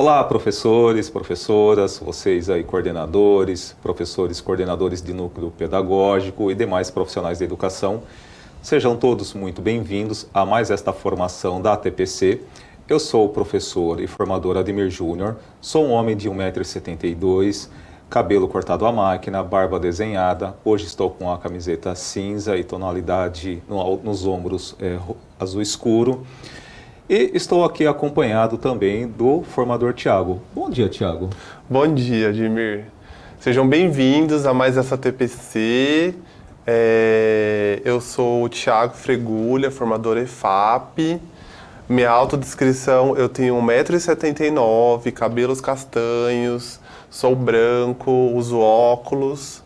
Olá, professores, professoras, vocês aí coordenadores, professores, coordenadores de núcleo pedagógico e demais profissionais da educação. Sejam todos muito bem-vindos a mais esta formação da ATPC. Eu sou o professor e formador Ademir Júnior, sou um homem de 1,72 m, cabelo cortado à máquina, barba desenhada. Hoje estou com a camiseta cinza e tonalidade nos ombros azul escuro. E estou aqui acompanhado também do formador Tiago. Bom dia, Tiago. Bom dia, Ademir. Sejam bem-vindos a mais essa TPC. Eu sou o Tiago Fregulha, formador EFAP. Minha autodescrição, eu tenho 1,79 m, cabelos castanhos, sou branco, uso óculos.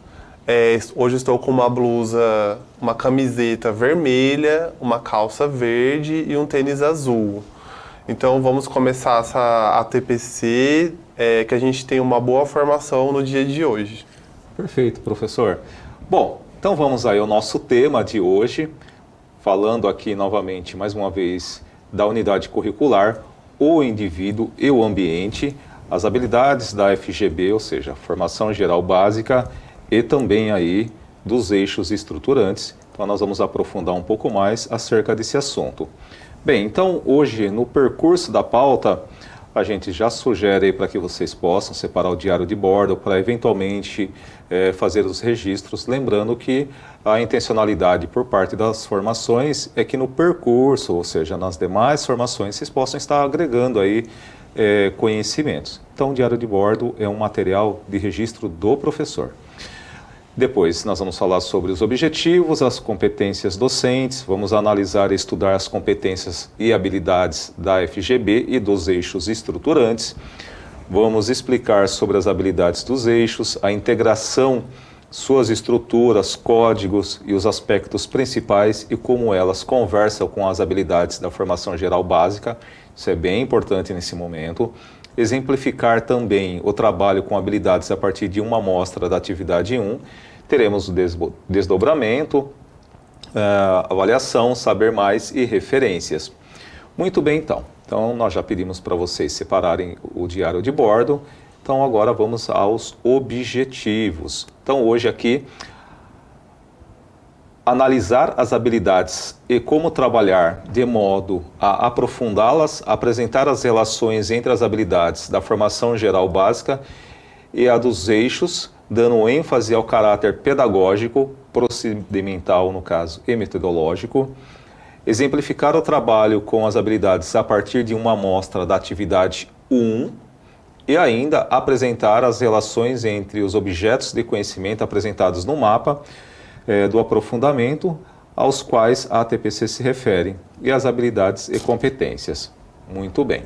Hoje estou com uma blusa, uma camiseta vermelha, uma calça verde e um tênis azul. Então vamos começar essa ATPC, que a gente tem uma boa formação no dia de hoje. Perfeito, professor. Bom, então vamos aí ao nosso tema de hoje, falando aqui novamente, mais uma vez, da unidade curricular, o indivíduo e o ambiente, as habilidades da FGB, ou seja, formação geral básica, e também aí dos eixos estruturantes. Então nós vamos aprofundar um pouco mais acerca desse assunto. Bem, então hoje no percurso da pauta, a gente já sugere para que vocês possam separar o diário de bordo para eventualmente fazer os registros, lembrando que a intencionalidade por parte das formações é que no percurso, ou seja, nas demais formações, vocês possam estar agregando aí conhecimentos. Então o diário de bordo é um material de registro do professor. Depois nós vamos falar sobre os objetivos, as competências docentes, vamos analisar e estudar as competências e habilidades da FGB e dos eixos estruturantes. Vamos explicar sobre as habilidades dos eixos, a integração, suas estruturas, códigos e os aspectos principais e como elas conversam com as habilidades da formação geral básica. Isso é bem importante nesse momento. Exemplificar também o trabalho com habilidades a partir de uma amostra da atividade 1. Teremos o desdobramento, avaliação, saber mais e referências. Muito bem, então. Então, nós já pedimos para vocês separarem o diário de bordo. Então, agora vamos aos objetivos. Então, hoje aqui, analisar as habilidades e como trabalhar de modo a aprofundá-las, apresentar as relações entre as habilidades da formação geral básica e a dos eixos, dando ênfase ao caráter pedagógico, procedimental, no caso, e metodológico. Exemplificar o trabalho com as habilidades a partir de uma amostra da atividade 1 e ainda apresentar as relações entre os objetos de conhecimento apresentados no mapa do aprofundamento, aos quais a ATPC se refere, e as habilidades e competências. Muito bem.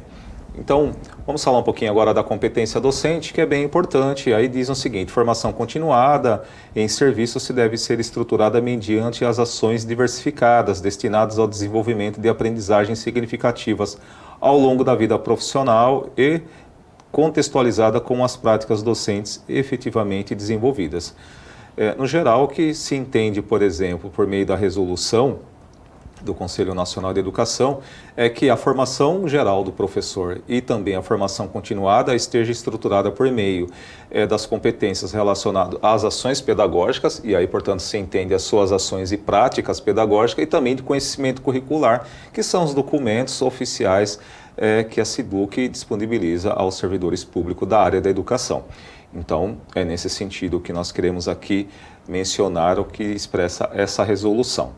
Então, vamos falar um pouquinho agora da competência docente, que é bem importante. Aí diz o seguinte: formação continuada em serviço se deve ser estruturada mediante as ações diversificadas, destinadas ao desenvolvimento de aprendizagens significativas ao longo da vida profissional e contextualizada com as práticas docentes efetivamente desenvolvidas. No geral, o que se entende, por exemplo, por meio da resolução do Conselho Nacional de Educação, é que a formação geral do professor e também a formação continuada esteja estruturada por meio das competências relacionadas às ações pedagógicas, e aí, portanto, se entende as suas ações e práticas pedagógicas, e também de conhecimento curricular, que são os documentos oficiais que a SIDUC disponibiliza aos servidores públicos da área da educação. Então, é nesse sentido que nós queremos aqui mencionar o que expressa essa resolução.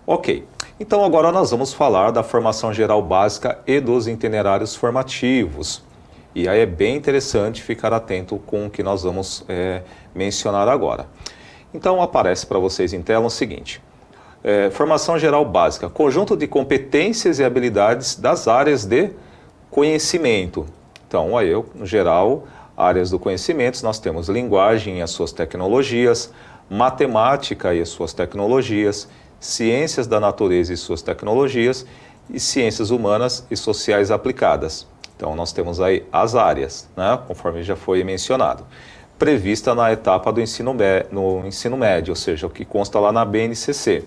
Ok, então agora nós vamos falar da formação geral básica e dos itinerários formativos. E aí é bem interessante ficar atento com o que nós vamos mencionar agora. Então aparece para vocês em tela o seguinte: formação geral básica, conjunto de competências e habilidades das áreas de conhecimento. Então, aí no geral, áreas do conhecimento, nós temos linguagem e as suas tecnologias, matemática e as suas tecnologias, ciências da natureza e suas tecnologias e ciências humanas e sociais aplicadas. Então, nós temos aí as áreas, né, conforme já foi mencionado, prevista na etapa do no ensino médio, ou seja, o que consta lá na BNCC.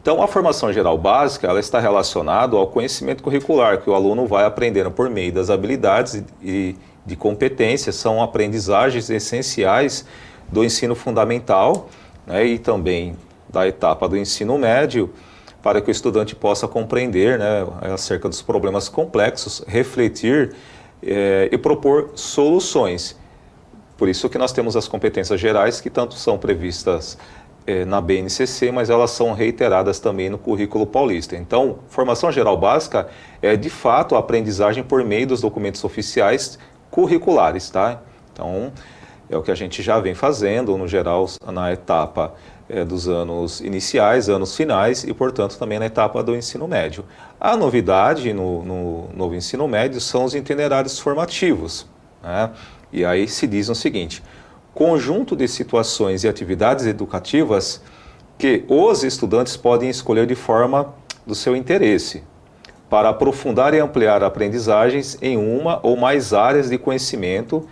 Então, a formação geral básica, ela está relacionada ao conhecimento curricular, que o aluno vai aprendendo por meio das habilidades e de competências, são aprendizagens essenciais do ensino fundamental, né, e também da etapa do ensino médio, para que o estudante possa compreender, né, acerca dos problemas complexos, refletir e propor soluções. Por isso que nós temos as competências gerais, que tanto são previstas na BNCC, mas elas são reiteradas também no currículo paulista. Então, formação geral básica é, de fato, a aprendizagem por meio dos documentos oficiais curriculares, tá? Então, é o que a gente já vem fazendo, no geral, na etapa dos anos iniciais, anos finais e, portanto, também na etapa do ensino médio. A novidade no novo ensino médio são os itinerários formativos, né? E aí se diz o seguinte: conjunto de situações e atividades educativas que os estudantes podem escolher de forma do seu interesse, para aprofundar e ampliar aprendizagens em uma ou mais áreas de conhecimento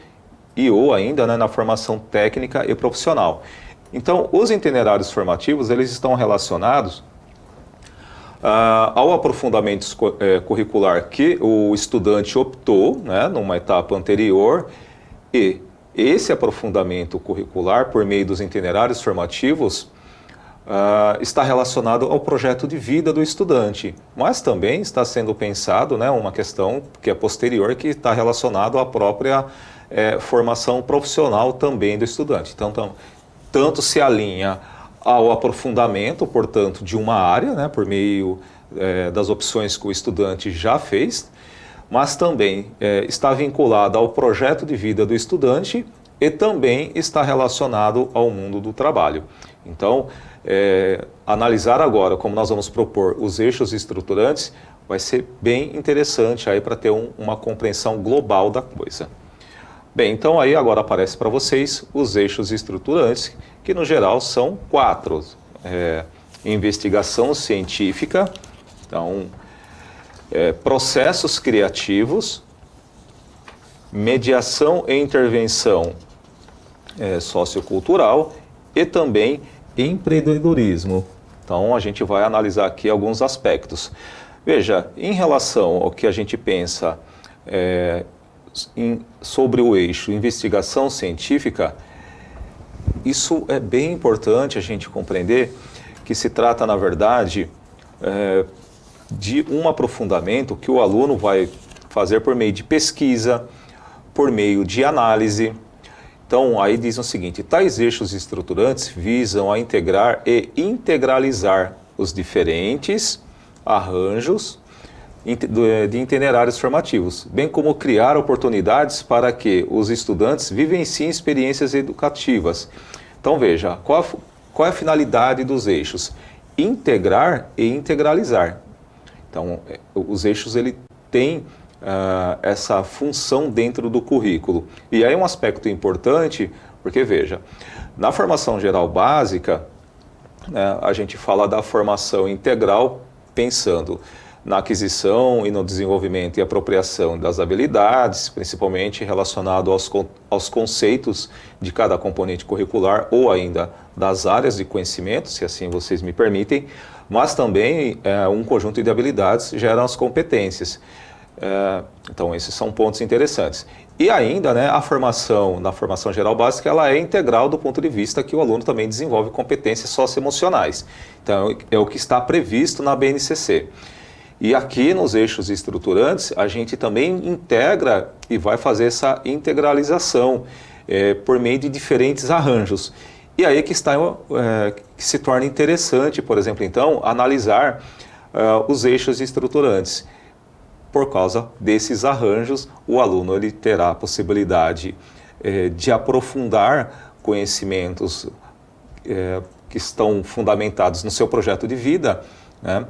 e ou ainda, né, na formação técnica e profissional. Então, os itinerários formativos, eles estão relacionados ao aprofundamento curricular que o estudante optou, né, numa etapa anterior, e esse aprofundamento curricular, por meio dos itinerários formativos, está relacionado ao projeto de vida do estudante, mas também está sendo pensado, né, uma questão que é posterior, que está relacionado à própria formação profissional também do estudante. Então, tanto se alinha ao aprofundamento, portanto, de uma área, né, por meio das opções que o estudante já fez, mas também está vinculado ao projeto de vida do estudante e também está relacionado ao mundo do trabalho. Então, analisar agora como nós vamos propor os eixos estruturantes vai ser bem interessante aí para ter uma compreensão global da coisa. Bem, então aí agora aparece para vocês os eixos estruturantes, que no geral são 4. Investigação científica, então, processos criativos, mediação e intervenção sociocultural e também empreendedorismo. Então, a gente vai analisar aqui alguns aspectos. Veja, em relação ao que a gente pensa sobre o eixo investigação científica, isso é bem importante a gente compreender que se trata, na verdade, de um aprofundamento que o aluno vai fazer por meio de pesquisa, por meio de análise. Então, aí diz o seguinte: tais eixos estruturantes visam a integrar e integralizar os diferentes arranjos de itinerários formativos, bem como criar oportunidades para que os estudantes vivenciem experiências educativas. Então, veja, qual é a finalidade dos eixos? Integrar e integralizar. Então, os eixos ele tem essa função dentro do currículo. E aí um aspecto importante, porque veja, na formação geral básica, né, a gente fala da formação integral pensando na aquisição e no desenvolvimento e apropriação das habilidades, principalmente relacionado aos conceitos de cada componente curricular ou ainda das áreas de conhecimento, se assim vocês me permitem, mas também um conjunto de habilidades geram as competências. Então, esses são pontos interessantes. E ainda, né, na formação geral básica, ela é integral do ponto de vista que o aluno também desenvolve competências socioemocionais. Então, é o que está previsto na BNCC. E aqui nos eixos estruturantes, a gente também integra e vai fazer essa integralização por meio de diferentes arranjos. E aí que se torna interessante, por exemplo, então, analisar os eixos estruturantes. Por causa desses arranjos, o aluno ele terá a possibilidade de aprofundar conhecimentos que estão fundamentados no seu projeto de vida, né?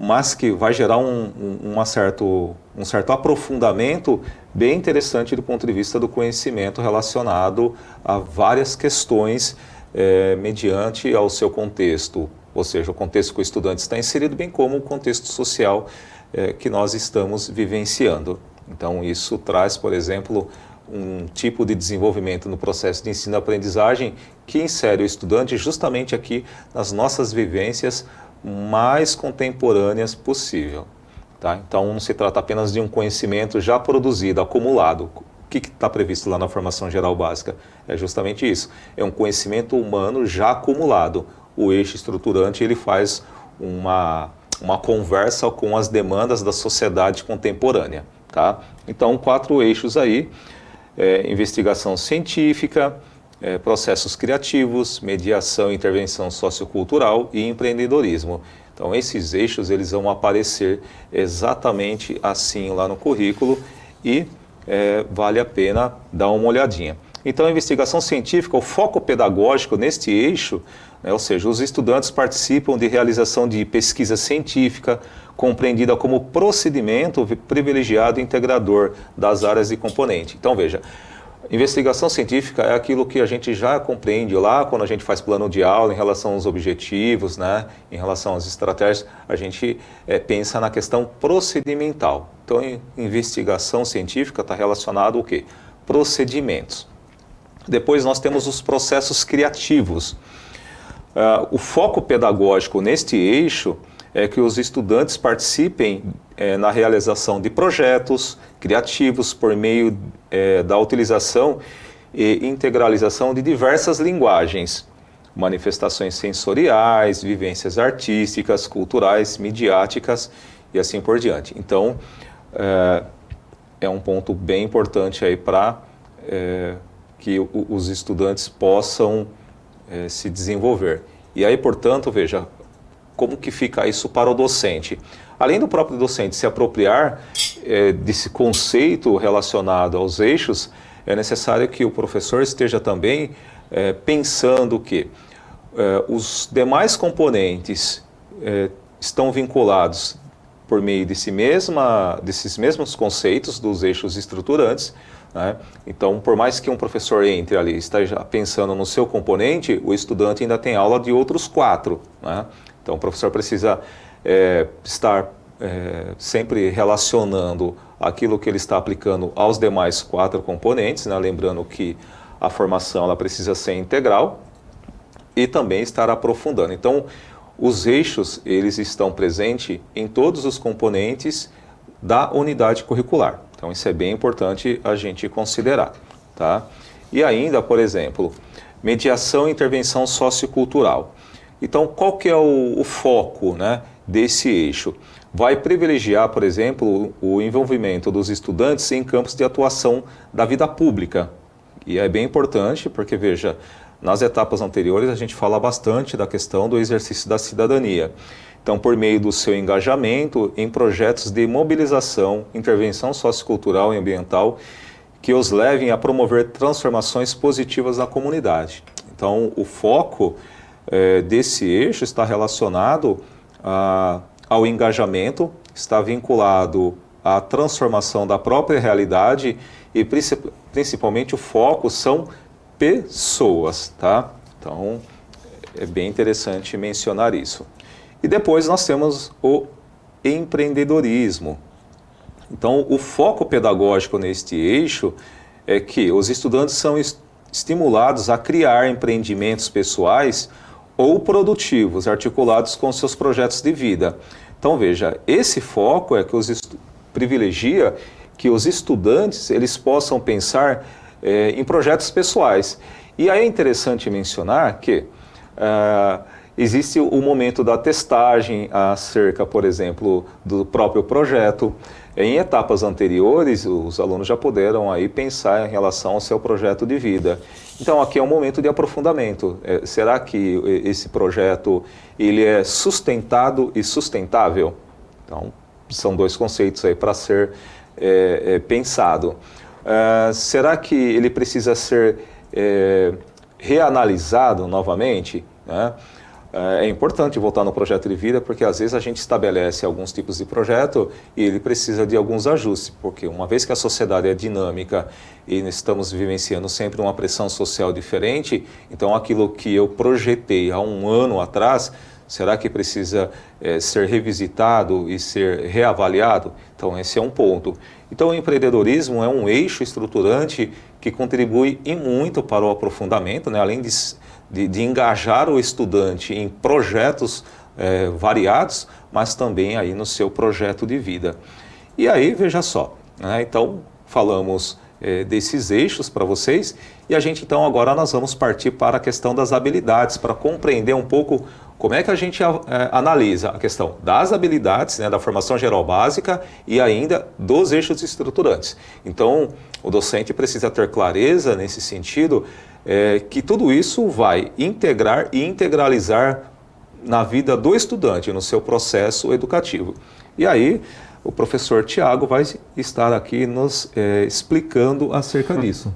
Mas que vai gerar um certo aprofundamento bem interessante do ponto de vista do conhecimento relacionado a várias questões mediante ao seu contexto, ou seja, o contexto que o estudante está inserido, bem como o contexto social que nós estamos vivenciando. Então, isso traz, por exemplo, um tipo de desenvolvimento no processo de ensino-aprendizagem que insere o estudante justamente aqui nas nossas vivências mais contemporâneas possível. Tá? Então, não se trata apenas de um conhecimento já produzido, acumulado. O que está previsto lá na formação geral básica? É justamente isso. É um conhecimento humano já acumulado. O eixo estruturante ele faz uma conversa com as demandas da sociedade contemporânea. Tá? Então, 4 eixos aí: investigação científica, processos criativos, mediação e intervenção sociocultural e empreendedorismo. Então, esses eixos eles vão aparecer exatamente assim lá no currículo e vale a pena dar uma olhadinha. Então, a investigação científica, o foco pedagógico neste eixo, ou seja, os estudantes participam de realização de pesquisa científica, compreendida como procedimento privilegiado e integrador das áreas de componente. Então, veja, investigação científica é aquilo que a gente já compreende lá quando a gente faz plano de aula em relação aos objetivos, né? Em relação às estratégias, a gente pensa na questão procedimental. Então, investigação científica está relacionado ao quê? Procedimentos. Depois nós temos os processos criativos. O foco pedagógico neste eixo é que os estudantes participem na realização de projetos criativos por meio da utilização e integralização de diversas linguagens, manifestações sensoriais, vivências artísticas, culturais, midiáticas e assim por diante. Então, é um ponto bem importante aí para que os estudantes possam se desenvolver. E aí, portanto, veja, como que fica isso para o docente? Além do próprio docente se apropriar desse conceito relacionado aos eixos, é necessário que o professor esteja também pensando que os demais componentes estão vinculados por meio desses mesmos conceitos dos eixos estruturantes, né? Então, por mais que um professor entre ali e esteja pensando no seu componente, o estudante ainda tem aula de outros 4, né? Então, o professor precisa estar sempre relacionando aquilo que ele está aplicando aos demais 4 componentes, né? Lembrando que a formação ela precisa ser integral e também estar aprofundando. Então, os eixos eles estão presentes em todos os componentes da unidade curricular. Então, isso é bem importante a gente considerar. Tá? E ainda, por exemplo, mediação e intervenção sociocultural. Então, qual que é o foco, né, desse eixo? Vai privilegiar, por exemplo, o envolvimento dos estudantes em campos de atuação da vida pública. E é bem importante porque, veja, nas etapas anteriores a gente fala bastante da questão do exercício da cidadania. Então, por meio do seu engajamento em projetos de mobilização, intervenção sociocultural e ambiental que os levem a promover transformações positivas na comunidade. Então, o foco desse eixo está relacionado ao engajamento, está vinculado à transformação da própria realidade e principalmente o foco são pessoas, tá? Então, é bem interessante mencionar isso. E depois nós temos o empreendedorismo. Então, o foco pedagógico neste eixo é que os estudantes são estimulados a criar empreendimentos pessoais ou produtivos, articulados com seus projetos de vida. Então, veja, esse foco é que privilegia que os estudantes eles possam pensar em projetos pessoais. E aí é interessante mencionar que existe o momento da testagem acerca, por exemplo, do próprio projeto. Em etapas anteriores, os alunos já puderam aí pensar em relação ao seu projeto de vida. Então, aqui é um momento de aprofundamento. Será que esse projeto ele é sustentado e sustentável? Então, são 2 conceitos aí para ser pensado. Será que ele precisa ser reanalisado novamente, né? É importante voltar no projeto de vida porque às vezes a gente estabelece alguns tipos de projeto e ele precisa de alguns ajustes, porque uma vez que a sociedade é dinâmica e estamos vivenciando sempre uma pressão social diferente, então aquilo que eu projetei há um ano atrás, será que precisa ser revisitado e ser reavaliado? Então esse é um ponto. Então o empreendedorismo é um eixo estruturante que contribui e muito para o aprofundamento, né? Além de engajar o estudante em projetos variados, mas também aí no seu projeto de vida. E aí, veja só, né? Então falamos desses eixos para vocês, e a gente então agora nós vamos partir para a questão das habilidades, para compreender um pouco como é que a gente analisa a questão das habilidades, né, da formação geral básica e ainda dos eixos estruturantes. Então, o docente precisa ter clareza nesse sentido, que tudo isso vai integrar e integralizar na vida do estudante, no seu processo educativo. E aí, o professor Tiago vai estar aqui nos explicando acerca disso.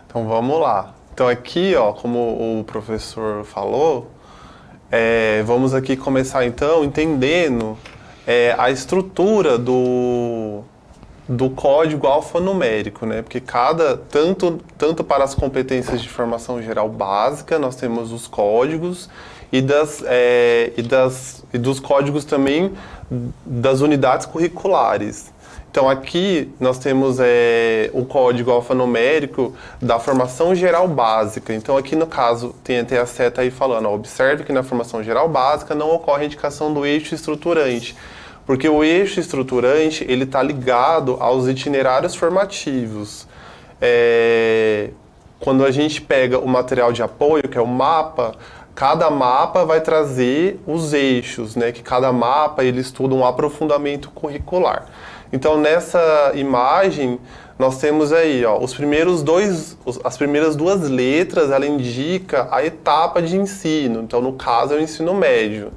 Então vamos lá. Então aqui, ó, como o professor falou, vamos aqui começar então entendendo a estrutura do código alfanumérico, né? Porque tanto para as competências de formação geral básica, nós temos os códigos e dos códigos também das unidades curriculares. Então aqui nós temos o código alfanumérico da formação geral básica. Então aqui no caso tem até a seta aí falando, ó, observe que na formação geral básica não ocorre a indicação do eixo estruturante, porque o eixo estruturante ele está ligado aos itinerários formativos. Quando a gente pega o material de apoio, que é o mapa, cada mapa vai trazer os eixos, né? Que cada mapa ele estuda um aprofundamento curricular. Então nessa imagem nós temos aí, ó, as primeiras duas letras, ela indica a etapa de ensino. Então no caso é o ensino médio.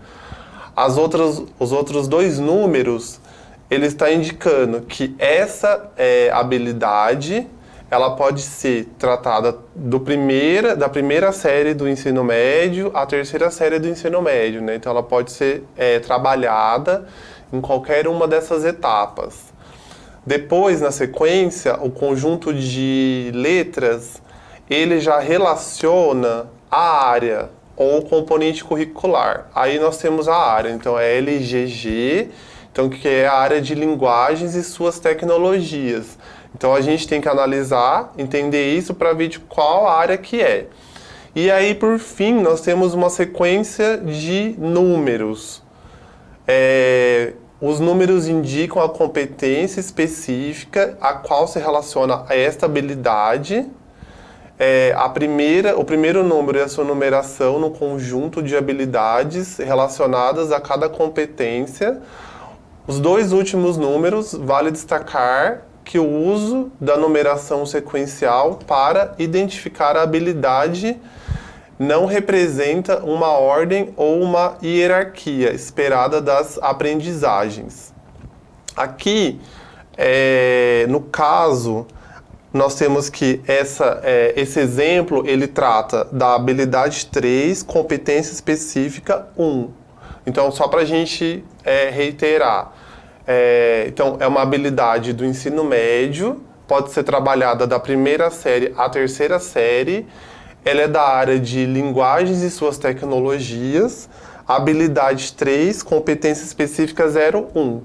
Os outros dois números, ele está indicando que essa habilidade ela pode ser tratada da primeira série do ensino médio à terceira série do ensino médio, né? Então ela pode ser trabalhada em qualquer uma dessas etapas. Depois, na sequência, o conjunto de letras, ele já relaciona a área ou componente curricular. Aí nós temos a área, então é LGG, então, que é a área de linguagens e suas tecnologias. Então a gente tem que analisar, entender isso para ver de qual área que é. E aí, por fim, nós temos uma sequência de números. Os números indicam a competência específica a qual se relaciona a esta habilidade. O primeiro número é a sua numeração no conjunto de habilidades relacionadas a cada competência. Os dois últimos números, vale destacar que o uso da numeração sequencial para identificar a habilidade não representa uma ordem ou uma hierarquia esperada das aprendizagens. Aqui, no caso, nós temos que esse exemplo, ele trata da habilidade 3, competência específica 1. Então, só para a gente reiterar, então, é uma habilidade do ensino médio, pode ser trabalhada da primeira série à terceira série, ela é da área de linguagens e suas tecnologias, habilidade 3, competência específica 01.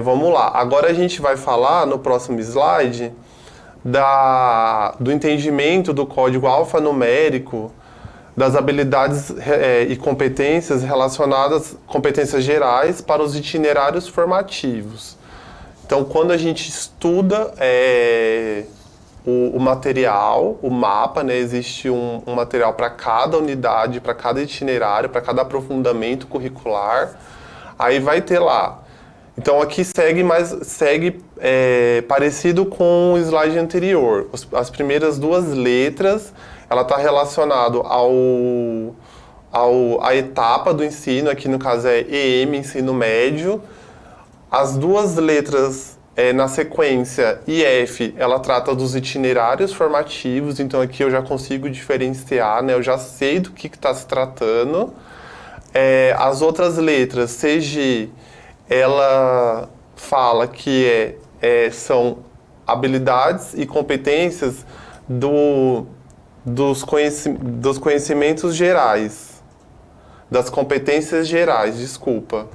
Vamos lá, agora a gente vai falar no próximo slide do entendimento do código alfanumérico das habilidades e competências relacionadas, competências gerais para os itinerários formativos. Então, quando a gente estuda o material, o mapa, né, existe um material para cada unidade, para cada itinerário, para cada aprofundamento curricular, aí vai ter lá. Então, aqui segue parecido com o slide anterior. As primeiras duas letras, ela está relacionada à etapa do ensino, aqui no caso é EM, ensino médio. As duas letras na sequência, IF, ela trata dos itinerários formativos, então aqui eu já consigo diferenciar, né? Eu já sei do que está se tratando. As outras letras, CG, ela fala que são habilidades e competências dos conhecimentos gerais, das competências gerais, desculpa.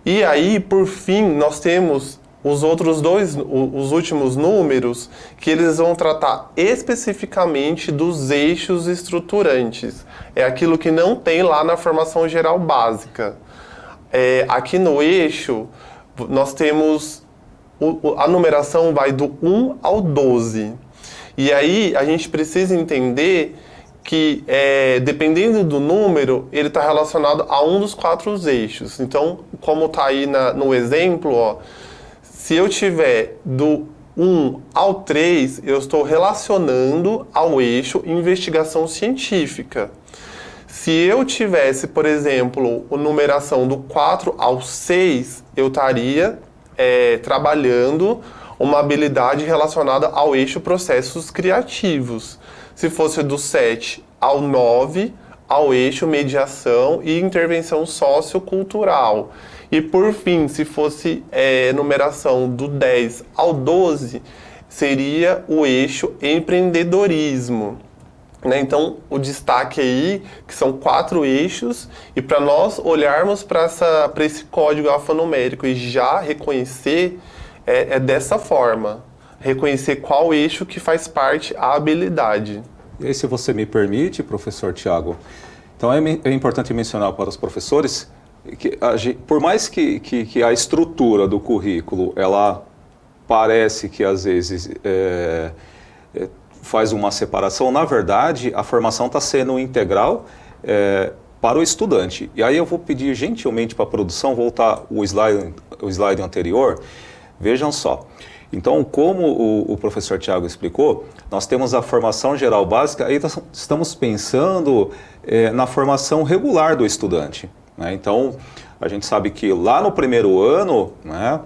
E aí, por fim, nós temos os outros dois, os últimos números, que eles vão tratar especificamente dos eixos estruturantes. É aquilo que não tem lá na formação geral básica. Aqui no eixo, nós temos, a numeração vai do 1 ao 12. E aí, a gente precisa entender que, dependendo do número, ele está relacionado a um dos 4 eixos. Então, como está aí no exemplo, ó, se eu tiver do 1 ao 3, eu estou relacionando ao eixo investigação científica. Se eu tivesse, por exemplo, a numeração do 4 ao 6, eu estaria trabalhando uma habilidade relacionada ao eixo processos criativos. Se fosse do 7 ao 9, ao eixo mediação e intervenção sociocultural. E por fim, se fosse numeração do 10 ao 12, seria o eixo empreendedorismo. Né? Então, o destaque aí, que são 4 eixos, e para nós olharmos para esse código alfanumérico e já reconhecer, dessa forma. Reconhecer qual eixo que faz parte a habilidade. E aí, se você me permite, professor Tiago, então é importante mencionar para os professores que, por mais que a estrutura do currículo, ela parece que às vezes faz uma separação, na verdade, a formação está sendo integral para o estudante. E aí eu vou pedir gentilmente para a produção voltar o slide anterior. Vejam só. Então, como o professor Tiago explicou, nós temos a formação geral básica, aí nós estamos pensando na formação regular do estudante. Né? Então, a gente sabe que lá no primeiro ano, né,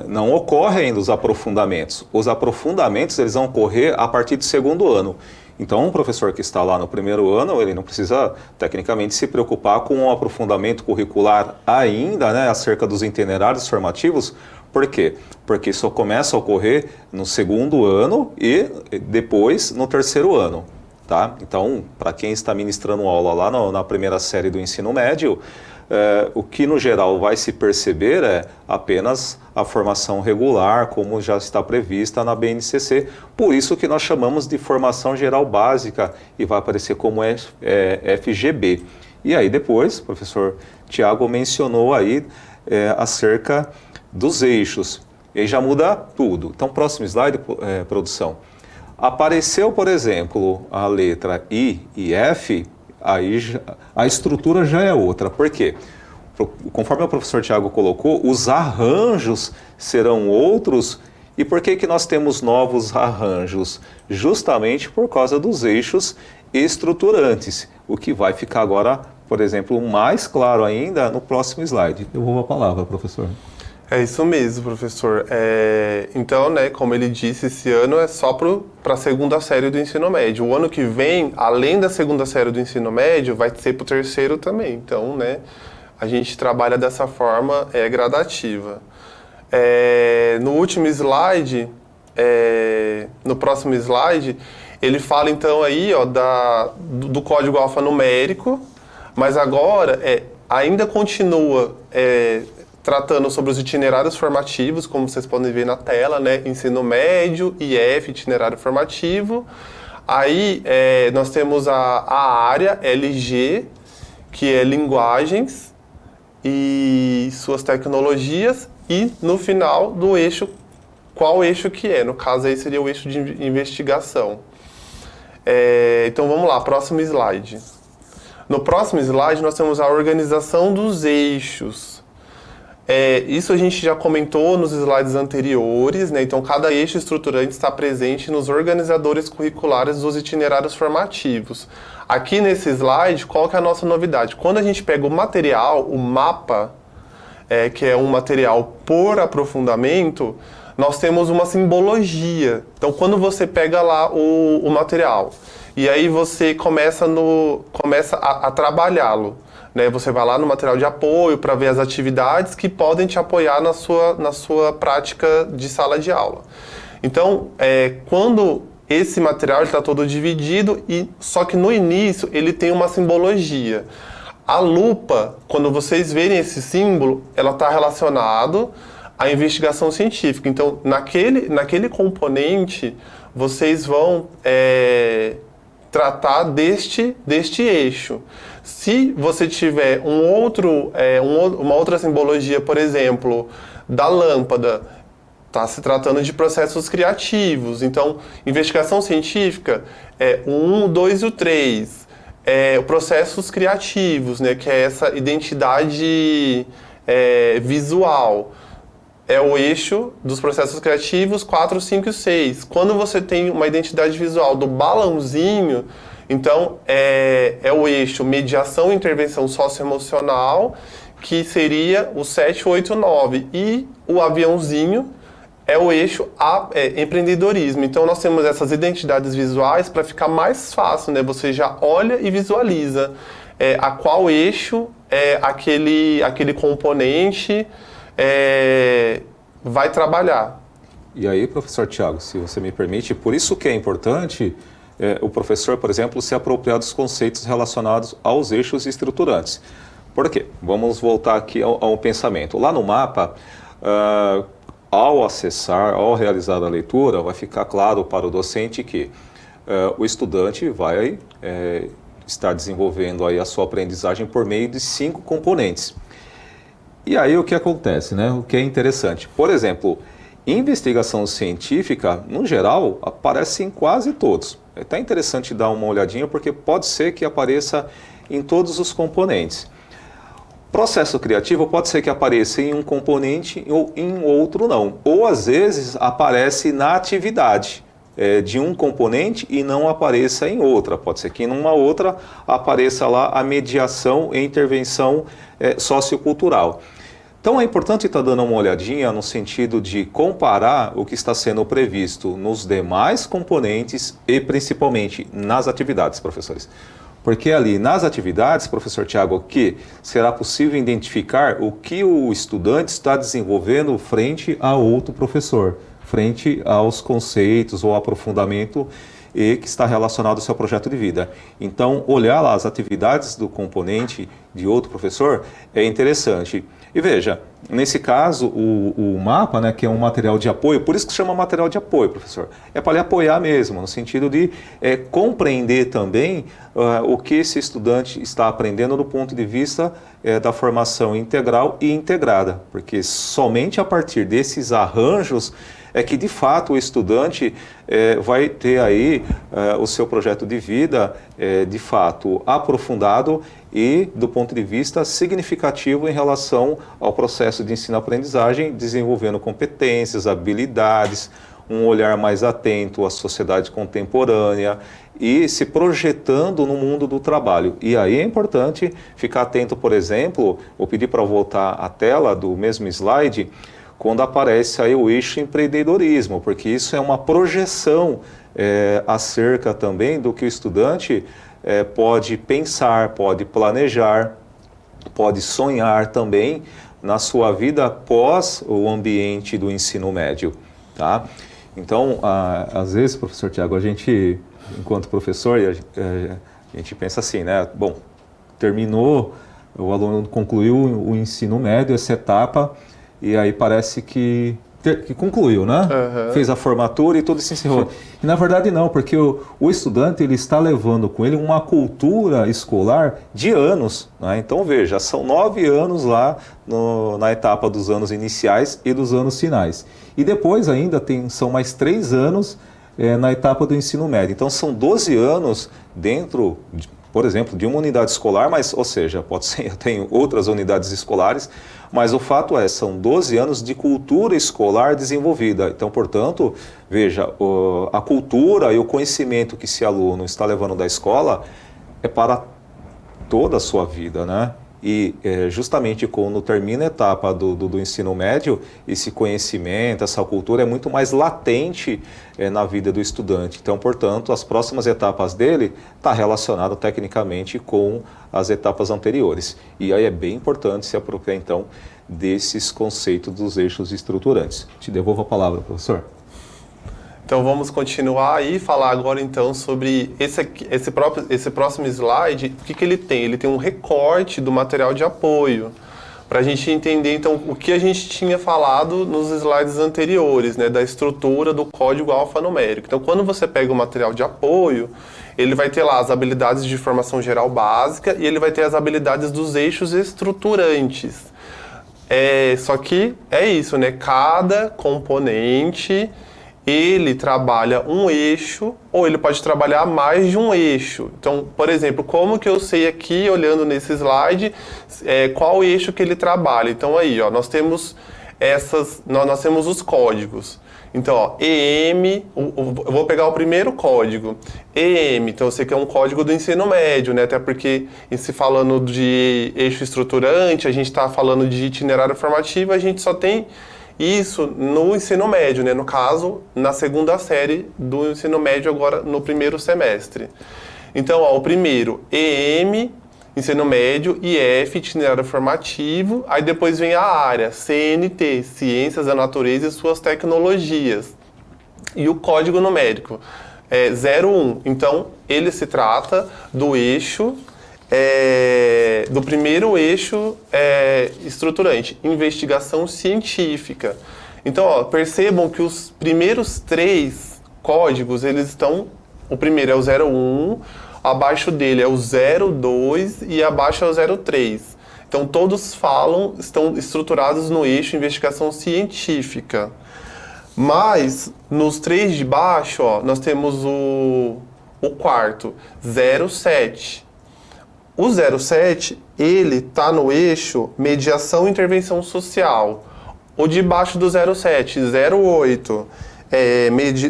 não ocorrem ainda os aprofundamentos. Os aprofundamentos eles vão ocorrer a partir do segundo ano. Então, um professor que está lá no primeiro ano, ele não precisa, tecnicamente, se preocupar com um aprofundamento curricular ainda, né, acerca dos itinerários formativos. Por quê? Porque isso começa a ocorrer no segundo ano e depois no terceiro ano. Tá? Então, para quem está ministrando aula lá na primeira série do ensino médio, o que no geral vai se perceber é apenas a formação regular, como já está prevista na BNCC. Por isso que nós chamamos de formação geral básica e vai aparecer como FGB. E aí depois, o professor Tiago mencionou aí acerca dos eixos. E aí já muda tudo. Então, próximo slide, produção. Apareceu, por exemplo, a letra I e F, aí a estrutura já é outra. Por quê? Conforme o professor Tiago colocou, os arranjos serão outros. E por que nós temos novos arranjos? Justamente por causa dos eixos estruturantes, o que vai ficar agora, por exemplo, mais claro ainda no próximo slide. Eu vou a palavra, professor. É isso mesmo, professor. Então, né, como ele disse, esse ano é só para a segunda série do ensino médio. O ano que vem, além da segunda série do ensino médio, vai ser para o terceiro também. Então, né, a gente trabalha dessa forma gradativa. No último slide, no próximo slide, ele fala então aí, ó, do código alfanumérico, mas agora ainda continua tratando sobre os itinerários formativos, como vocês podem ver na tela, né? Ensino médio, IF, itinerário formativo. Aí nós temos a área LG, que é linguagens e suas tecnologias, e no final do eixo, qual eixo que é? No caso aí seria o eixo de investigação. Então vamos lá, próximo slide. No próximo slide nós temos a organização dos eixos. Isso a gente já comentou nos slides anteriores, né? Então cada eixo estruturante está presente nos organizadores curriculares dos itinerários formativos. Aqui nesse slide, qual que é a nossa novidade? Quando a gente pega o material, o mapa, que é um material por aprofundamento, nós temos uma simbologia. Então quando você pega lá o material e aí você começa a trabalhá-lo, né? Você vai lá no material de apoio para ver as atividades que podem te apoiar na sua prática de sala de aula. Então, quando esse material está todo dividido, só que no início ele tem uma simbologia. A lupa, quando vocês verem esse símbolo, ela está relacionado a investigação científica. Então, naquele componente, vocês vão tratar deste eixo. Se você tiver uma outra simbologia, por exemplo, da lâmpada, está se tratando de processos criativos. Então, investigação científica é o 1, o 2 e o 3. Processos criativos, né, que é essa identidade visual. É o eixo dos processos criativos 4, 5 e 6. Quando você tem uma identidade visual do balãozinho, então é o eixo mediação e intervenção socioemocional, que seria o 7, 8 e 9. E o aviãozinho é o eixo empreendedorismo. Então nós temos essas identidades visuais para ficar mais fácil, né? Você já olha e visualiza a qual eixo aquele componente vai trabalhar. E aí, professor Tiago, se você me permite, por isso que é importante o professor, por exemplo, se apropriar dos conceitos relacionados aos eixos estruturantes. Por quê? Vamos voltar aqui ao pensamento. Lá no mapa, ao acessar, ao realizar a leitura, vai ficar claro para o docente que o estudante vai estar desenvolvendo aí a sua aprendizagem por meio de 5 componentes. E aí o que acontece, né? O que é interessante. Por exemplo, investigação científica, no geral, aparece em quase todos. É até interessante dar uma olhadinha, porque pode ser que apareça em todos os componentes. Processo criativo pode ser que apareça em um componente ou em outro não. Ou às vezes aparece na atividade de um componente e não apareça em outra. Pode ser que em uma outra apareça lá a mediação e intervenção sociocultural. Então é importante estar dando uma olhadinha no sentido de comparar o que está sendo previsto nos demais componentes e principalmente nas atividades, professores. Porque ali nas atividades, professor Tiago, que será possível identificar o que o estudante está desenvolvendo frente a outro professor, frente aos conceitos ou aprofundamento e que está relacionado ao seu projeto de vida. Então, olhar lá as atividades do componente de outro professor é interessante. E veja, nesse caso, o mapa, né, que é um material de apoio, por isso que se chama material de apoio, professor, é para lhe apoiar mesmo, no sentido de compreender também o que esse estudante está aprendendo do ponto de vista da formação integral e integrada, porque somente a partir desses arranjos é que, de fato, o estudante vai ter aí o seu projeto de vida, de fato, aprofundado e do ponto de vista significativo em relação ao processo de ensino-aprendizagem, desenvolvendo competências, habilidades, um olhar mais atento à sociedade contemporânea e se projetando no mundo do trabalho. E aí é importante ficar atento, por exemplo, vou pedir para voltar à tela do mesmo slide, quando aparece aí o eixo empreendedorismo, porque isso é uma projeção acerca também do que o estudante pode pensar, pode planejar, pode sonhar também na sua vida após o ambiente do ensino médio, tá? Então, às vezes, professor Tiago, a gente, enquanto professor, a gente pensa assim, né? Bom, terminou, o aluno concluiu o ensino médio, essa etapa, e aí parece que concluiu, né? Uhum. Fez a formatura e tudo se encerrou. E na verdade não, porque o estudante ele está levando com ele uma cultura escolar de anos, né? Então veja, são 9 anos lá na etapa dos anos iniciais e dos anos finais. E depois ainda são mais 3 anos na etapa do ensino médio. Então são 12 anos dentro, por exemplo, de uma unidade escolar, mas, ou seja, pode ser até em outras unidades escolares, mas o fato são 12 anos de cultura escolar desenvolvida. Então, portanto, veja, a cultura e o conhecimento que esse aluno está levando da escola é para toda a sua vida, né? E justamente quando termina a etapa do ensino médio, esse conhecimento, essa cultura é muito mais latente na vida do estudante. Então, portanto, as próximas etapas dele estão relacionadas tecnicamente com as etapas anteriores. E aí é bem importante se apropriar, então, desses conceitos dos eixos estruturantes. Te devolvo a palavra, professor. Então vamos continuar e falar agora então sobre esse próximo slide. O que ele tem? Ele tem um recorte do material de apoio. para a gente entender, então, o que a gente tinha falado nos slides anteriores, né, da estrutura do código alfanumérico. Então, quando você pega o material de apoio, ele vai ter lá as habilidades de formação geral básica e ele vai ter as habilidades dos eixos estruturantes. Só que é isso, né? Cada componente, ele trabalha um eixo ou ele pode trabalhar mais de um eixo. Então, por exemplo, como que eu sei aqui, olhando nesse slide, qual eixo que ele trabalha? Então aí, ó, nós temos nós temos os códigos. Então, ó, EM, eu vou pegar o primeiro código, EM, então eu sei que é um código do ensino médio, né? Até porque, se falando de eixo estruturante, a gente está falando de itinerário formativo, a gente só tem isso no ensino médio, né? No caso, na segunda série do ensino médio, agora no primeiro semestre. Então, ó, o primeiro, EM, ensino médio, IF, itinerário formativo, aí depois vem a área, CNT, Ciências da Natureza e suas tecnologias. E o código numérico, 01. Então, ele se trata do eixo, do primeiro eixo estruturante, investigação científica. Então, ó, percebam que os primeiros 3 códigos, eles estão, o primeiro é o 01, abaixo dele é o 02 e abaixo é o 03. Então, todos estão estruturados no eixo investigação científica. Mas, nos 3 de baixo, ó, nós temos o quarto, 07. O 07, ele está no eixo mediação e intervenção social. O de baixo do 07, 08,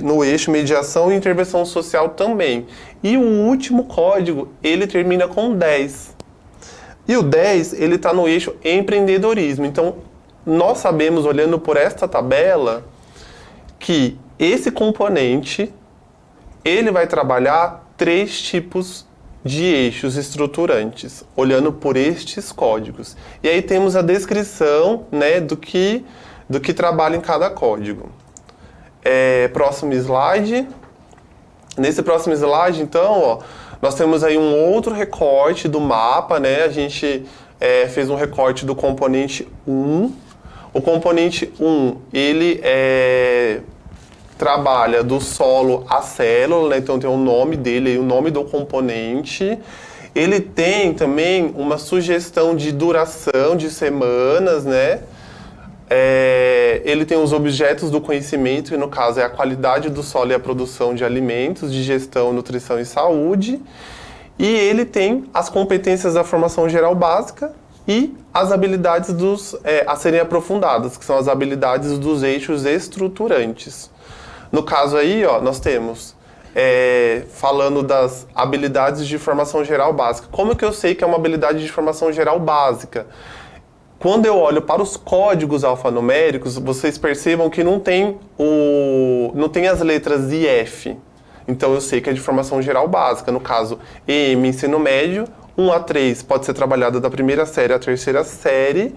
no eixo mediação e intervenção social também. E o último código, ele termina com 10. E o 10, ele está no eixo empreendedorismo. Então, nós sabemos, olhando por esta tabela, que esse componente, ele vai trabalhar 3 tipos de eixos estruturantes, olhando por estes códigos. E aí temos a descrição, né, do que trabalha em cada código. Próximo slide. Nesse próximo slide, então, ó, nós temos aí um outro recorte do mapa, né? A gente fez um recorte do componente 1. O componente 1, ele trabalha do solo à célula, né? Então tem o nome dele, o nome do componente. Ele tem também uma sugestão de duração de semanas, né? Ele tem os objetos do conhecimento, que no caso é a qualidade do solo e a produção de alimentos, de gestão, nutrição e saúde. E ele tem as competências da formação geral básica e as habilidades a serem aprofundadas, que são as habilidades dos eixos estruturantes. No caso aí, ó, nós temos, falando das habilidades de formação geral básica. Como que eu sei que é uma habilidade de formação geral básica? Quando eu olho para os códigos alfanuméricos, vocês percebam que não tem as letras IF. Então eu sei que é de formação geral básica. No caso, EM, ensino médio, 1 a 3 pode ser trabalhada da primeira série à terceira série.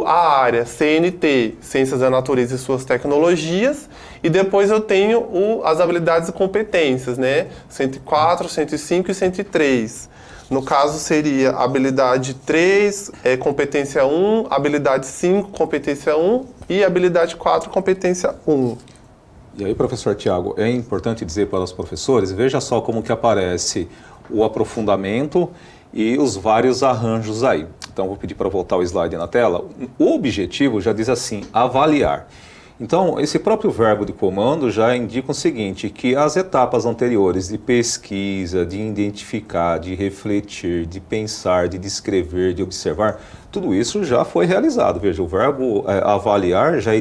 A área, CNT, Ciências da Natureza e suas tecnologias. E depois eu tenho as habilidades e competências, né? 104, 105 e 103. No caso, seria habilidade 3, competência 1, habilidade 5, competência 1 e habilidade 4, competência 1. E aí, professor Tiago, é importante dizer para os professores, veja só como que aparece o aprofundamento e os vários arranjos aí. Então, vou pedir para voltar o slide na tela. O objetivo já diz assim, avaliar. Então, esse próprio verbo de comando já indica o seguinte, que as etapas anteriores de pesquisa, de identificar, de refletir, de pensar, de descrever, de observar, tudo isso já foi realizado. Veja, o verbo avaliar já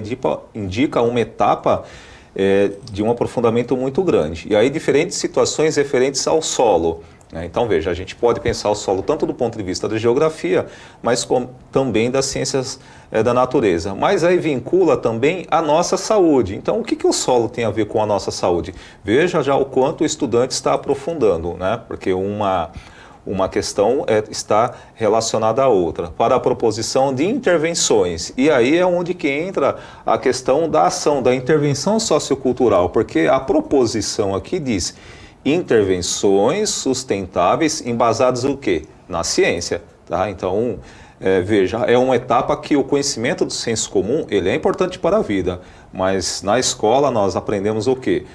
indica uma etapa de um aprofundamento muito grande. E aí, diferentes situações referentes ao solo. Então, veja, a gente pode pensar o solo tanto do ponto de vista da geografia, mas também das ciências da natureza. Mas aí vincula também a nossa saúde. Então, o que o solo tem a ver com a nossa saúde? Veja já o quanto o estudante está aprofundando, né? Porque uma questão está relacionada à outra, para a proposição de intervenções. E aí é onde que entra a questão da ação, da intervenção sociocultural, porque a proposição aqui diz intervenções sustentáveis embasadas no quê? Na ciência. Tá? Então, Veja, é uma etapa que o conhecimento do senso comum, ele é importante para a vida, mas na escola nós aprendemos o quê?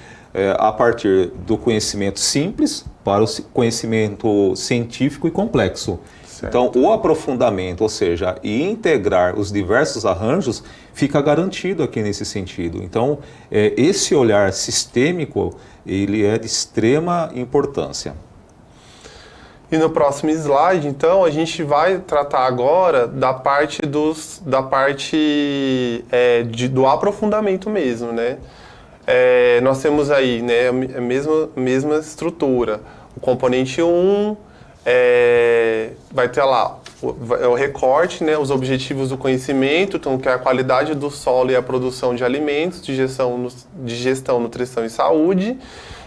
A partir do conhecimento simples para o conhecimento científico e complexo. Então, o aprofundamento, ou seja, e integrar os diversos arranjos, fica garantido aqui nesse sentido. Então, esse olhar sistêmico, ele é de extrema importância. E no próximo slide, então, a gente vai tratar agora da parte do aprofundamento mesmo, né? Nós temos aí, né, a mesma estrutura. O componente 1 vai ter lá o recorte, né, os objetivos do conhecimento, então, que é a qualidade do solo e a produção de alimentos, de gestão, nutrição e saúde.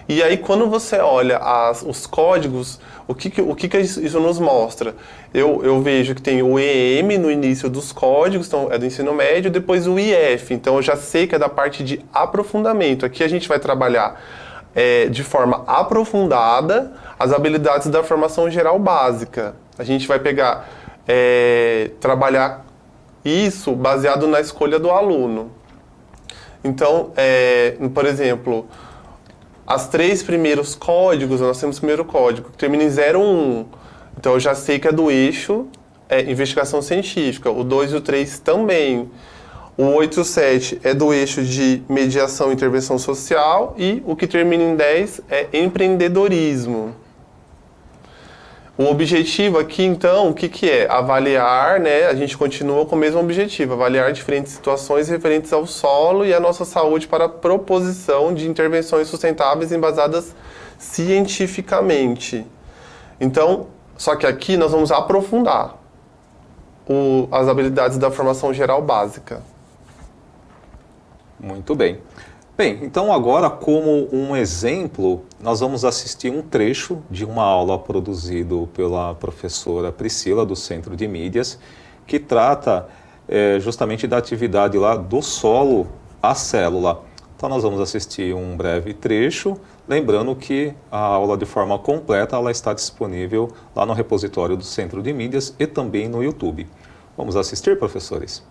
E aí, quando você olha os códigos, o que isso nos mostra? Eu vejo que tem o EM no início dos códigos, então é do ensino médio, depois o IF, então eu já sei que é da parte de aprofundamento. Aqui a gente vai trabalhar de forma aprofundada as habilidades da formação geral básica. A gente vai trabalhar isso baseado na escolha do aluno. Então, por exemplo, as 3 primeiros códigos, nós temos o primeiro código, que termina em 01. Então, eu já sei que é do eixo investigação científica. O 2 e o 3 também. O 8 e o 7 é do eixo de mediação e intervenção social. E o que termina em 10 é empreendedorismo. O objetivo aqui, então, o que é? Avaliar, né? A gente continua com o mesmo objetivo, avaliar diferentes situações referentes ao solo e à nossa saúde para a proposição de intervenções sustentáveis embasadas cientificamente. Então, só que aqui nós vamos aprofundar as habilidades da formação geral básica. Muito bem. Bem, então agora, como um exemplo, nós vamos assistir um trecho de uma aula produzido pela professora Priscila, do Centro de Mídias, que trata justamente da atividade lá do solo à célula. Então nós vamos assistir um breve trecho, lembrando que a aula de forma completa ela está disponível lá no repositório do Centro de Mídias e também no YouTube. Vamos assistir, professores?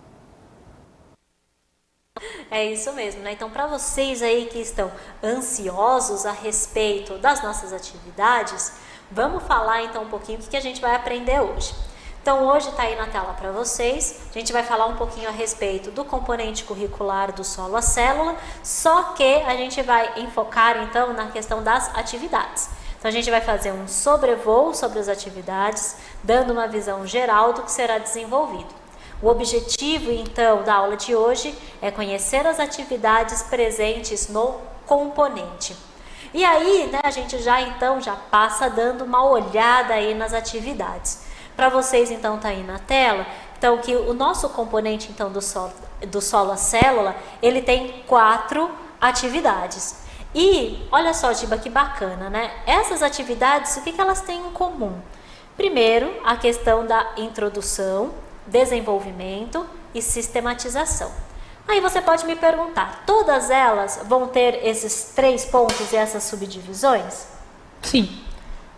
É isso mesmo, né? Então, para vocês aí que estão ansiosos a respeito das nossas atividades, vamos falar então um pouquinho o que a gente vai aprender hoje. Então, hoje está aí na tela para vocês, a gente vai falar um pouquinho a respeito do componente curricular do solo à célula, só que a gente vai enfocar então na questão das atividades. Então, a gente vai fazer um sobrevoo sobre as atividades, dando uma visão geral do que será desenvolvido. O objetivo, então, da aula de hoje é conhecer as atividades presentes no componente. E aí, né, a gente já passa dando uma olhada aí nas atividades. Para vocês, então, tá aí na tela, então, que o nosso componente, então, do solo à célula, ele tem 4 atividades. E, olha só, Giba, que bacana, né? Essas atividades, o que elas têm em comum? Primeiro, a questão da introdução, desenvolvimento e sistematização. Aí você pode me perguntar, todas elas vão ter esses 3 pontos e essas subdivisões? Sim.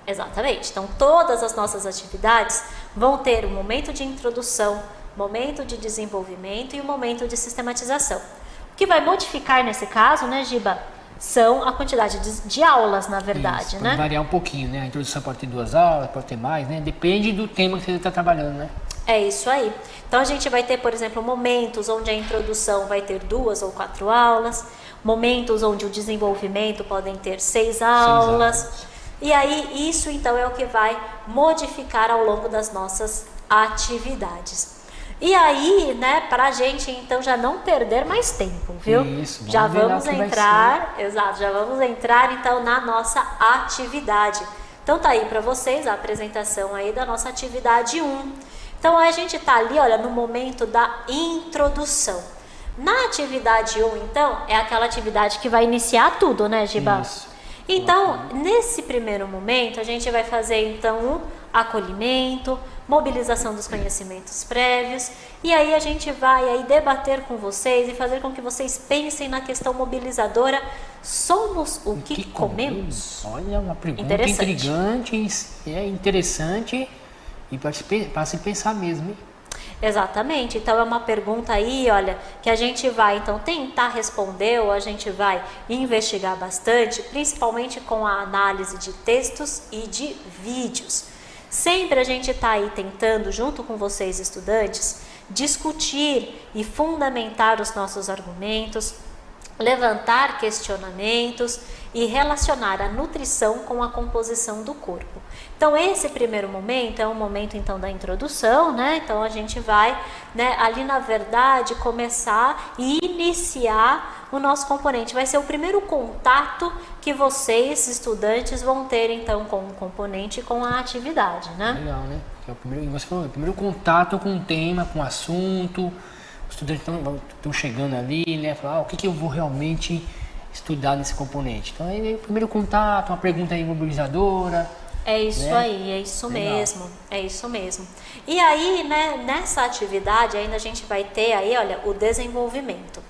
Exatamente. Então, todas as nossas atividades vão ter um momento de introdução, momento de desenvolvimento e um momento de sistematização. O que vai modificar nesse caso, né, Giba, são a quantidade de aulas, na verdade, Isso, né? Pode variar um pouquinho, né? A introdução pode ter 2 aulas, pode ter mais, né? Depende do tema que você está trabalhando, né? É isso aí. Então, a gente vai ter, por exemplo, momentos onde a introdução vai ter 2 ou 4 aulas, momentos onde o desenvolvimento podem ter 6 aulas. E aí, isso então é o que vai modificar ao longo das nossas atividades. E aí, né, pra gente então já não perder mais tempo, viu? Isso, já vamos entrar, exato, já vamos entrar então na nossa atividade. Então tá aí para vocês a apresentação aí da nossa atividade 1. Então a gente tá ali, olha, no momento da introdução. Na atividade 1, então, é aquela atividade que vai iniciar tudo, né, Giba? Isso. Então, nesse primeiro momento, a gente vai fazer então um acolhimento, mobilização dos conhecimentos prévios, e aí a gente vai aí debater com vocês e fazer com que vocês pensem na questão mobilizadora: somos o que comemos? Olha, uma pergunta intrigante, interessante e para se pensar mesmo, hein? Exatamente. Então é uma pergunta aí, olha, que a gente vai então tentar responder, ou a gente vai investigar bastante, principalmente com a análise de textos e de vídeos. Sempre a gente está aí tentando, junto com vocês estudantes, discutir e fundamentar os nossos argumentos, levantar questionamentos e relacionar a nutrição com a composição do corpo. Então esse primeiro momento é um momento então da introdução, né? Então a gente vai, né, ali na verdade começar e iniciar o nosso componente. Vai ser o primeiro contato que vocês, estudantes, vão ter então com o componente e com a atividade, né? Legal, né? É o primeiro, você falou, o primeiro contato com o tema, com o assunto. Os estudantes estão chegando ali, né? Falar, o que eu vou realmente estudar nesse componente. Então, aí o primeiro contato, uma pergunta imobilizadora. É isso, né? Aí, é isso Legal. mesmo, é isso mesmo. E aí, né, nessa atividade ainda a gente vai ter aí, olha, o desenvolvimento.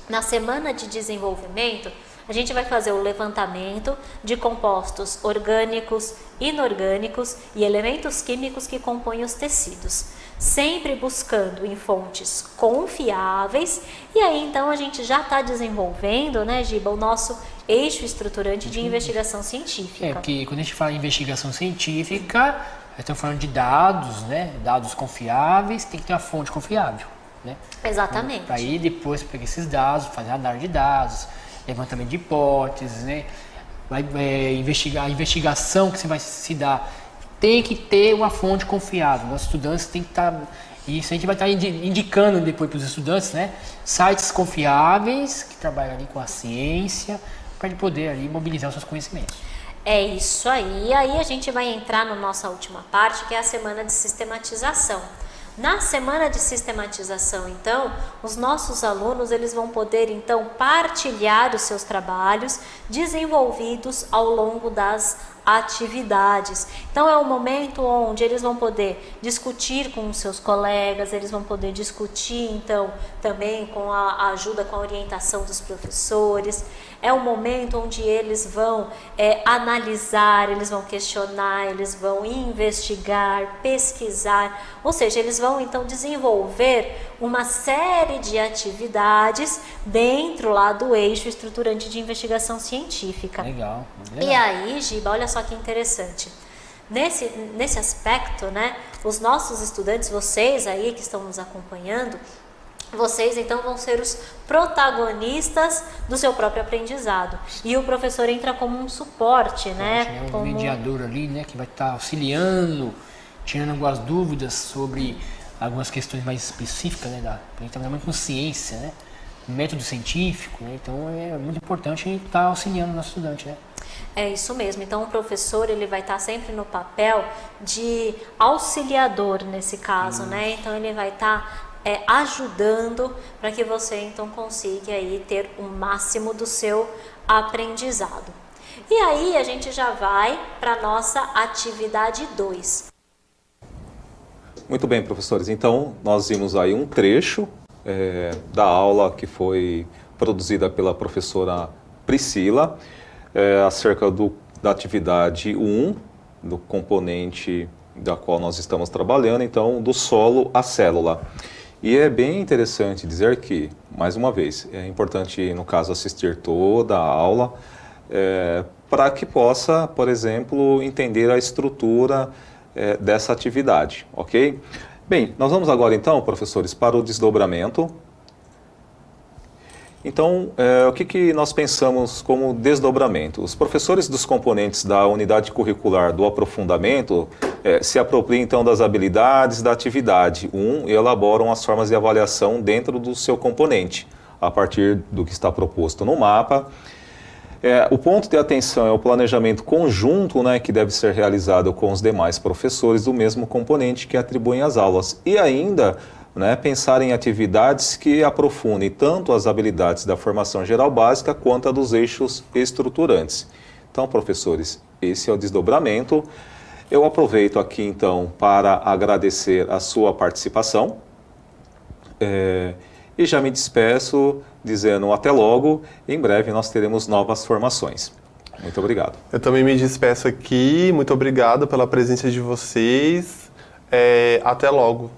Na semana de desenvolvimento, a gente vai fazer o levantamento de compostos orgânicos, inorgânicos e elementos químicos que compõem os tecidos, sempre buscando em fontes confiáveis. E aí então a gente já está desenvolvendo, né, Giba, o nosso eixo estruturante de investigação científica. É, porque quando a gente fala em investigação científica, estamos falando de dados, né? Dados confiáveis, tem que ter uma fonte confiável, né? Exatamente. Para aí depois pegar esses dados, fazer análise de dados, levantamento de hipóteses, né? Investigar a investigação que você vai se dar. Tem que ter uma fonte confiável. Nossos estudantes têm que estar... Isso a gente vai estar indicando depois para os estudantes, né? Sites confiáveis que trabalham ali com a ciência, para ele poder ali mobilizar os seus conhecimentos. É isso aí. E aí a gente vai entrar na nossa última parte, que é a semana de sistematização. Na semana de sistematização, então, os nossos alunos eles vão poder então partilhar os seus trabalhos desenvolvidos ao longo das atividades. Então é um momento onde eles vão poder discutir com os seus colegas, eles vão poder discutir então também com a ajuda, com a orientação dos professores. É um momento onde eles vão analisar, eles vão questionar, eles vão investigar, pesquisar, ou seja, eles vão então desenvolver uma série de atividades dentro lá do eixo estruturante de investigação científica. Legal. E aí, Giba, olha só que interessante. Nesse aspecto, né, os nossos estudantes, vocês aí que estão nos acompanhando, vocês então vão ser os protagonistas do seu próprio aprendizado. E o professor entra como um suporte, né? Um mediador ali, né, que vai estar auxiliando, tirando algumas dúvidas sobre algumas questões mais específicas, né, a gente trabalha muito com ciência, né, método científico, né, então é muito importante a gente estar auxiliando o nosso estudante, né. É isso mesmo. Então o professor ele vai estar sempre no papel de auxiliador nesse caso, né? Então ele vai estar ajudando para que você então consiga aí ter o máximo do seu aprendizado. E aí a gente já vai para a nossa atividade 2. Muito bem, professores. Então, nós vimos aí um trecho da aula que foi produzida pela professora Priscila, acerca da atividade 1, do componente da qual nós estamos trabalhando, então, do solo à célula. E é bem interessante dizer que, mais uma vez, é importante, no caso, assistir toda a aula, para que possa, por exemplo, entender a estrutura dessa atividade, ok? Bem, nós vamos agora então, professores, para o desdobramento. Então, o que nós pensamos como desdobramento? Os professores dos componentes da unidade curricular do aprofundamento se apropriam então das habilidades da atividade 1 e elaboram as formas de avaliação dentro do seu componente, a partir do que está proposto no mapa. O ponto de atenção é o planejamento conjunto, né, que deve ser realizado com os demais professores do mesmo componente que atribuem as aulas. E ainda, né, pensar em atividades que aprofundem tanto as habilidades da formação geral básica quanto a dos eixos estruturantes. Então, professores, esse é o desdobramento. Eu aproveito aqui, então, para agradecer a sua participação e já me despeço dizendo até logo. Em breve nós teremos novas formações. Muito obrigado. Eu também me despeço aqui. Muito obrigado pela presença de vocês. Até logo.